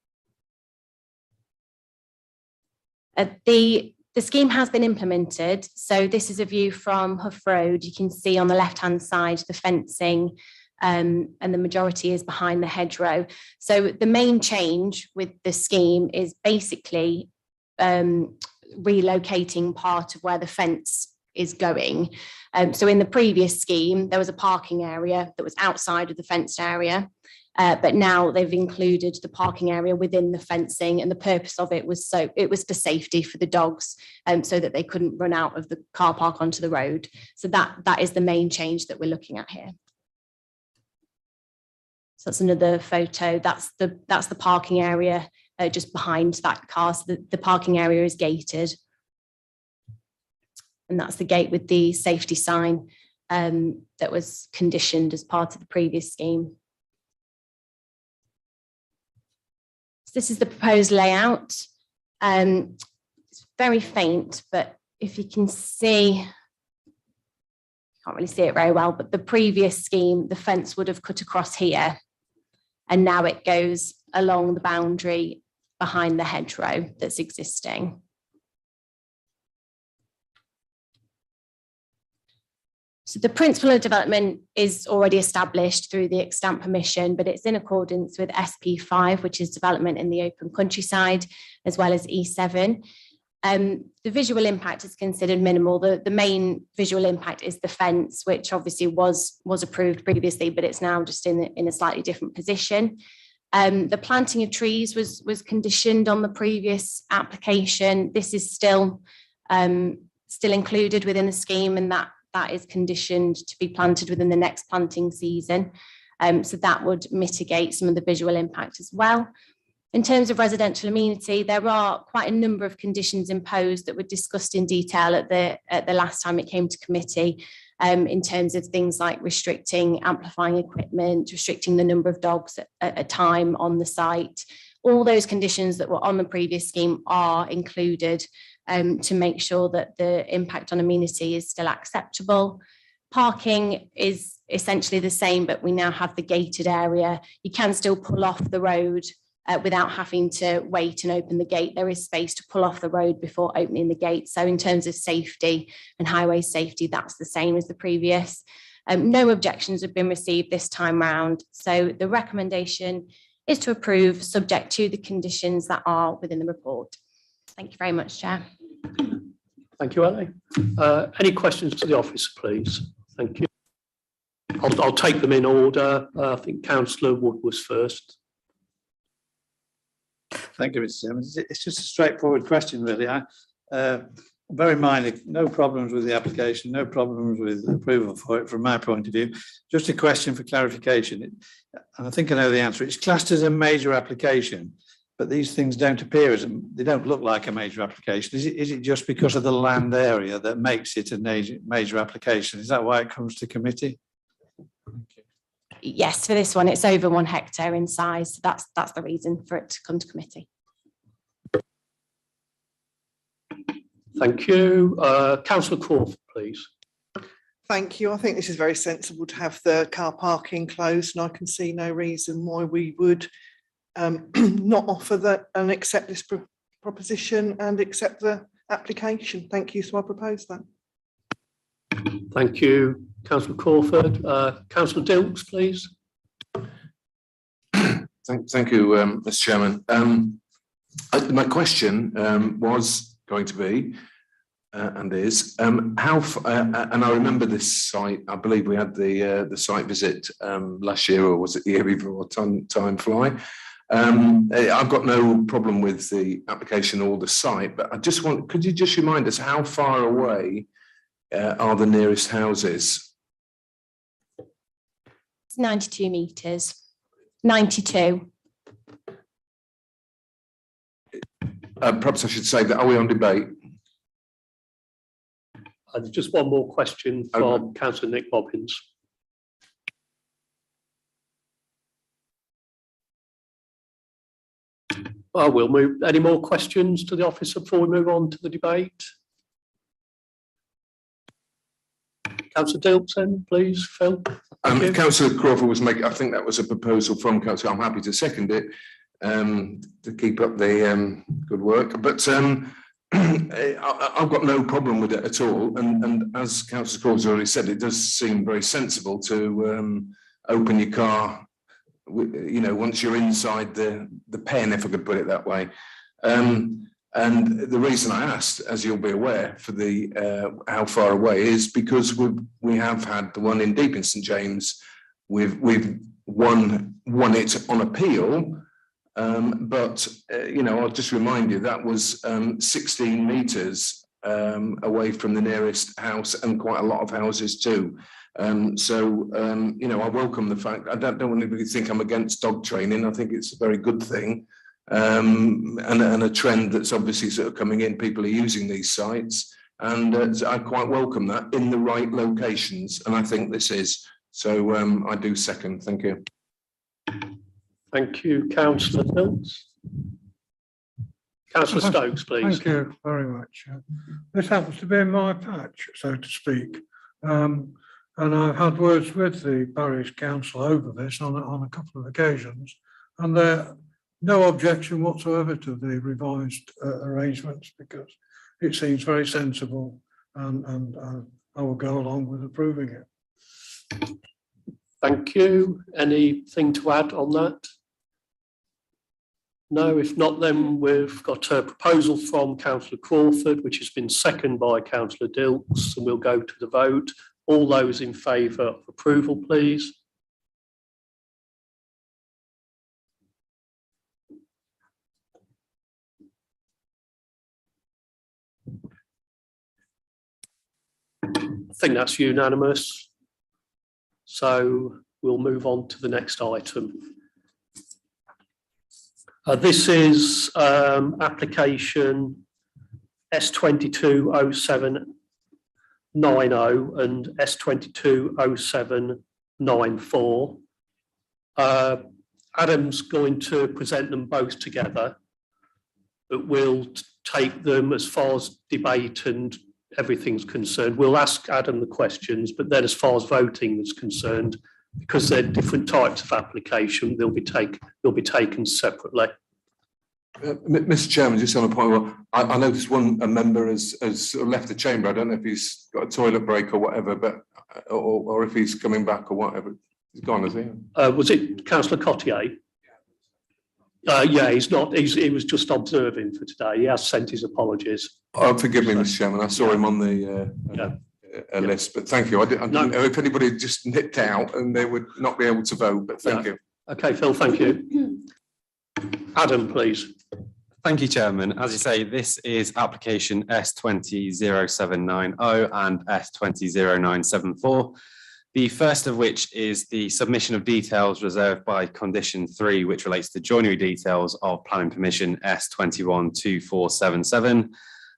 The The scheme has been implemented. So this is a view from Hough Road. You can see on the left-hand side the fencing, and the majority is behind the hedgerow. So the main change with the scheme is basically relocating part of where the fence is going. So in the previous scheme, there was a parking area that was outside of the fenced area. But now they've included the parking area within the fencing, and the purpose of it was for safety for the dogs, so that they couldn't run out of the car park onto the road. So that is the main change that we're looking at here. So that's another photo. That's the parking area just behind that car. So the parking area is gated, and that's the gate with the safety sign that was conditioned as part of the previous scheme. This is the proposed layout. It's very faint, but if you can see, can't really see it very well, but the previous scheme, the fence would have cut across here, and now it goes along the boundary behind the hedgerow that's existing. So the principle of development is already established through the extant permission, but it's in accordance with SP5, which is development in the open countryside, as well as E7. The visual impact is considered minimal. The main visual impact is the fence, which obviously was approved previously, but it's now just in a slightly different position. The planting of trees was conditioned on the previous application. This is still included within the scheme, and that is conditioned to be planted within the next planting season. So that would mitigate some of the visual impact as well. In terms of residential amenity, there are quite a number of conditions imposed that were discussed in detail at the last time it came to committee, in terms of things like restricting amplifying equipment, restricting the number of dogs at a time on the site. All those conditions that were on the previous scheme are included to make sure that the impact on amenity is still acceptable. Parking is essentially the same, but we now have the gated area. You can still pull off the road without having to wait and open the gate. There is space to pull off the road before opening the gate. So in terms of safety and highway safety, that's the same as the previous. No objections have been received this time round. So the recommendation is to approve, subject to the conditions that are within the report. Thank you very much, Chair. Thank you, Ellie. Any questions to the officer, please? Thank you. I'll take them in order. I think Councillor Wood was first. Thank you, Mr. Chairman. It's just a straightforward question, really. Very minor, no problems with the application, no problems with approval for it from my point of view. Just a question for clarification. And I think I know the answer. It's classed as a major application, but these things don't appear as, they don't look like a major application. Is it just because of the land area that makes it a major application? Is that why it comes to committee? Yes, for this one, it's over 1 hectare in size. That's the reason for it to come to committee. Thank you. Councillor Crawford, please. Thank you. I think this is very sensible to have the car parking closed, and I can see no reason why we would not offer that and accept this proposition and accept the application. Thank you. So I propose that. Thank you, Councillor Crawford. Councillor Dilks, please. Thank you, Mr. Chairman. My question was going to be, and is, how, and I remember this site, I believe we had the site visit last year, or was it the year before? Time fly. I've got no problem with the application or the site, but I just want, could you just remind us how far away are the nearest houses? It's 92 metres. 92. Perhaps I should say that, are we on debate? Just one more question from Councillor Nick Bobbins. We'll move. Any more questions to the officer before we move on to the debate? Councillor Dilton, please, Phil. Councillor Crawford was making, I think that was a proposal from Councillor, I'm happy to second it, to keep up the good work. But I've got no problem with it at all. And as Councillor Corbs already said, it does seem very sensible to open your car, you know, once you're inside the pen, if I could put it that way. And the reason I asked, as you'll be aware, for the how far away is because we have had the one in Deep in St James. We've won it on appeal. But you know, I'll just remind you that was 16 metres away from the nearest house, and quite a lot of houses too. So you know, I welcome the fact. I don't want anybody to think I'm against dog training. I think it's a very good thing, and a trend that's obviously sort of coming in. People are using these sites, and I quite welcome that in the right locations. And I think this is so. I do second. Thank you. Thank you, Councillor Mills. Councillor Stokes, please. Thank you very much. This happens to be in my patch, so to speak. And I've had words with the parish council over this on a couple of occasions, and there no objection whatsoever to the revised arrangements, because it seems very sensible, and I will go along with approving it. Thank you. Anything to add on that? No, if not, then we've got a proposal from Councillor Crawford, which has been seconded by Councillor Dilks, and we'll go to the vote. All those in favour of approval, please. I think that's unanimous. So we'll move on to the next item. This is application S220790 and S220794. Adam's going to present them both together, but we'll take them as far as debate and everything's concerned. We'll ask Adam the questions, but then as far as voting is concerned, because they're different types of application, they'll be taken separately. Mr. Chairman, just on a point, I noticed a member has sort of left the chamber. I don't know if he's got a toilet break or whatever, but or if he's coming back or whatever. He's gone, is he? Was it Councillor Cottier? Yeah, he's not. He was just observing for today. He has sent his apologies. Oh, forgive me, Mr. Chairman. I saw him on the list, but thank you. I didn't know if anybody had just nipped out and they would not be able to vote, but thank you. Okay, Phil, thank you. Adam, please. Thank you, Chairman. As you say, this is application S200790 and S200974. The first of which is the submission of details reserved by condition 3, which relates to joinery details of planning permission S212477.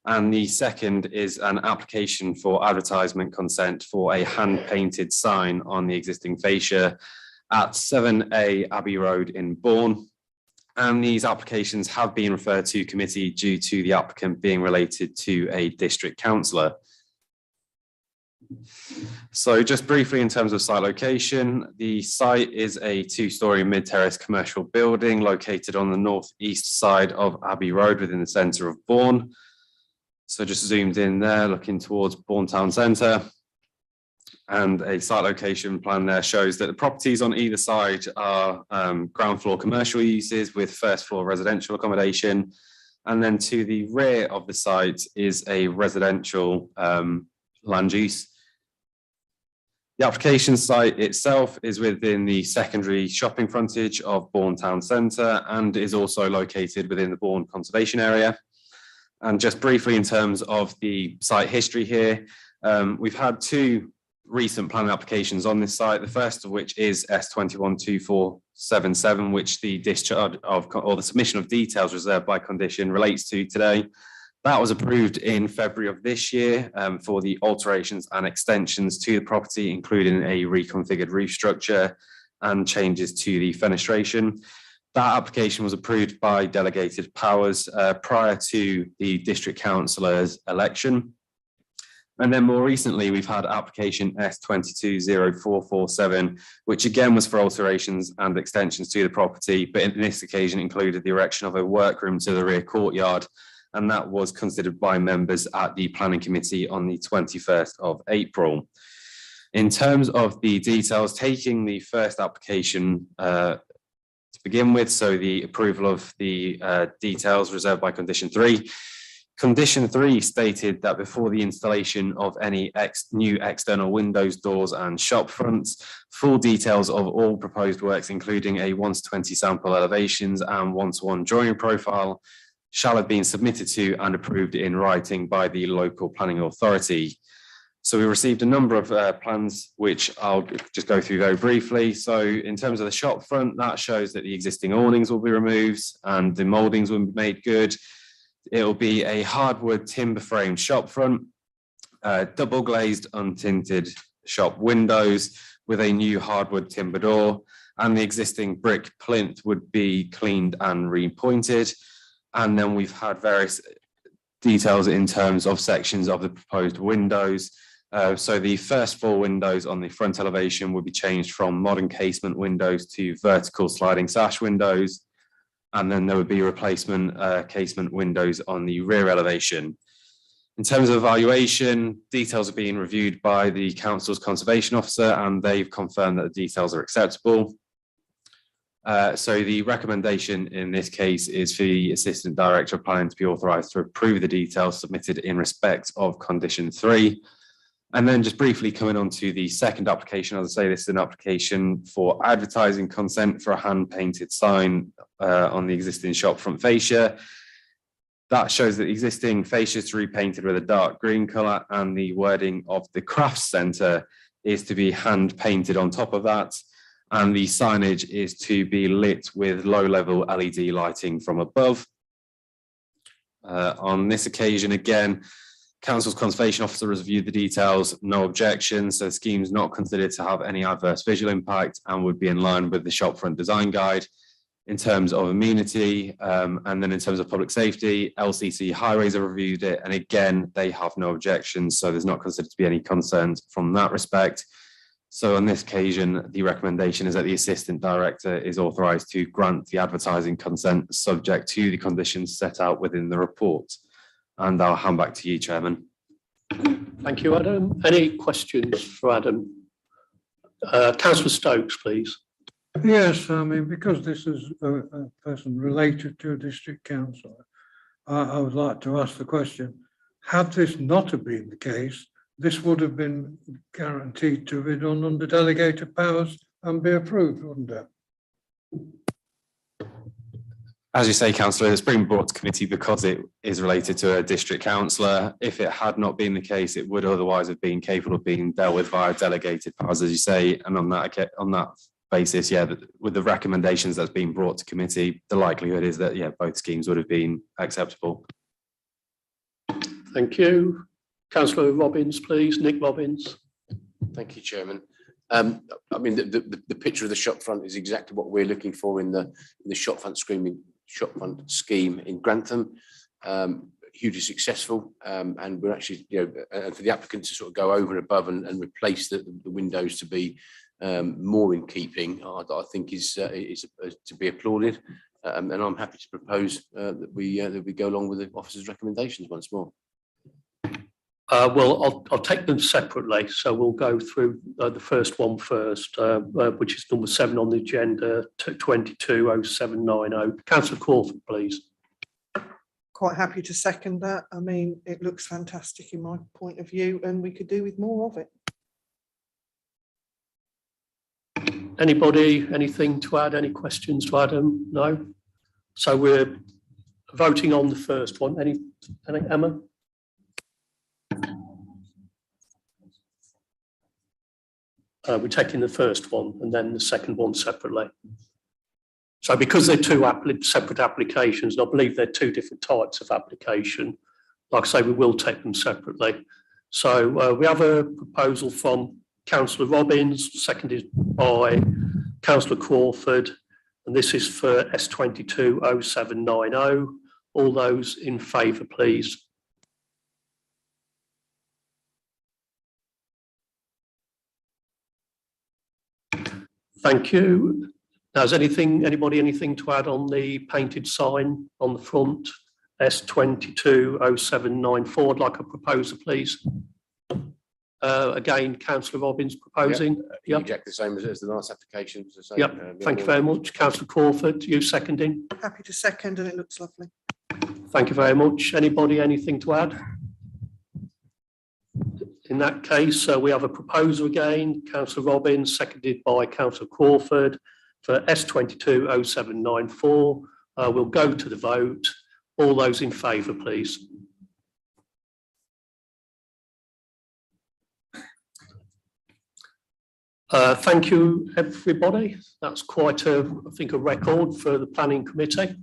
And the second is an application for advertisement consent for a hand-painted sign on the existing fascia at 7A Abbey Road in Bourne. And these applications have been referred to committee due to the applicant being related to a district councillor. So just briefly in terms of site location, the site is a 2-storey mid-terrace commercial building located on the northeast side of Abbey Road within the centre of Bourne. So just zoomed in there, looking towards Bourne Town Centre. And a site location plan there shows that the properties on either side are ground floor commercial uses with first floor residential accommodation. And then to the rear of the site is a residential land use. The application site itself is within the secondary shopping frontage of Bourne Town Centre and is also located within the Bourne Conservation Area. And just briefly in terms of the site history here, we've had 2 recent planning applications on this site, the first of which is S212477, which the discharge of or the submission of details reserved by condition relates to today. That was approved in February of this year for the alterations and extensions to the property, including a reconfigured roof structure and changes to the fenestration. That application was approved by delegated powers prior to the district councillor's election. And then more recently, we've had application S220447, which again was for alterations and extensions to the property, but in this occasion included the erection of a workroom to the rear courtyard and that was considered by members at the Planning Committee on the 21st of April. In terms of the details, taking the first application to begin with, so the approval of the details reserved by condition 3. Condition 3 stated that before the installation of any new external windows, doors and shop fronts, full details of all proposed works, including a 1:20 sample elevations and 1:1 drawing profile, shall have been submitted to and approved in writing by the local planning authority. So we received a number of plans, which I'll just go through very briefly. So in terms of the shop front, that shows that the existing awnings will be removed and the mouldings will be made good. It will be a hardwood timber frame shop front, double glazed untinted shop windows with a new hardwood timber door, and the existing brick plinth would be cleaned and repointed. And then we've had various details in terms of sections of the proposed windows. So the first 4 windows on the front elevation will be changed from modern casement windows to vertical sliding sash windows. And then there would be replacement casement windows on the rear elevation. In terms of evaluation, details are being reviewed by the council's conservation officer, and they've confirmed that the details are acceptable. So the recommendation in this case is for the Assistant Director of Planning to be authorised to approve the details submitted in respect of condition 3. And then just briefly coming on to the second application, as I say, this is an application for advertising consent for a hand-painted sign on the existing shop front fascia. That shows that the existing fascia is repainted with a dark green colour, and the wording of the crafts centre is to be hand-painted on top of that. And the signage is to be lit with low-level LED lighting from above. On this occasion, again, Council's Conservation Officer has reviewed the details, no objections, so the scheme is not considered to have any adverse visual impact and would be in line with the shopfront design guide. In terms of amenity, and then in terms of public safety, LCC Highways have reviewed it, and again, they have no objections, so there's not considered to be any concerns from that respect. So on this occasion, the recommendation is that the Assistant Director is authorised to grant the advertising consent subject to the conditions set out within the report. And I'll hand back to you, Chairman. Thank you, Adam. Any questions for Adam? Councillor Stokes, please. Yes, I mean, because this is a person related to a district councillor, I would like to ask the question, had this not have been the case, this would have been guaranteed to be done under delegated powers and be approved, wouldn't it? As you say, Councillor, it's been brought to committee because it is related to a district councillor. If it had not been the case, it would otherwise have been capable of being dealt with via delegated powers, as you say. And on that basis, yeah, with the recommendations that's been brought to committee, the likelihood is that, yeah, both schemes would have been acceptable. Thank you. Councillor Robbins, please. Nick Robbins. Thank you, Chairman. I mean, the picture of the shop front is exactly what we're looking for in the shop front scheme in Grantham. Hugely successful, and we're actually, for the applicant to sort of go over and above and replace the windows to be more in keeping, I think is to be applauded. And I'm happy to propose that we go along with the officer's recommendations once more. Well, I'll take them separately. So we'll go through the first one first, which is number 7 on the agenda, 220790. Councillor Crawford, please. Quite happy to second that. I mean, it looks fantastic in my point of view, and we could do with more of it. Anybody, anything to add? Any questions to Adam? No? So we're voting on the first one. Any Emma? We're taking the first one and then the second one separately. So because they're two separate applications, and I believe they're 2 different types of application, like I say, we will take them separately. So we have a proposal from Councillor Robbins, seconded by Councillor Crawford, and this is for S220790. All those in favour, please. Thank you. Now, has anybody anything to add on the painted sign on the front S220794. I'd like a proposer, please. Again, councillor Robbins proposing. Yep. Exactly the same as the last application. as I say. Yep, thank you very much. Councillor Crawford, you seconding? Happy to second, and it looks lovely. Thank you very much. Anybody, anything to add? In that case, we have a proposal again, councillor Robbins, seconded by councillor Crawford for S220794. We'll go to the vote. All those in favour, please. Thank you, everybody. That's quite I think, a record for the planning committee.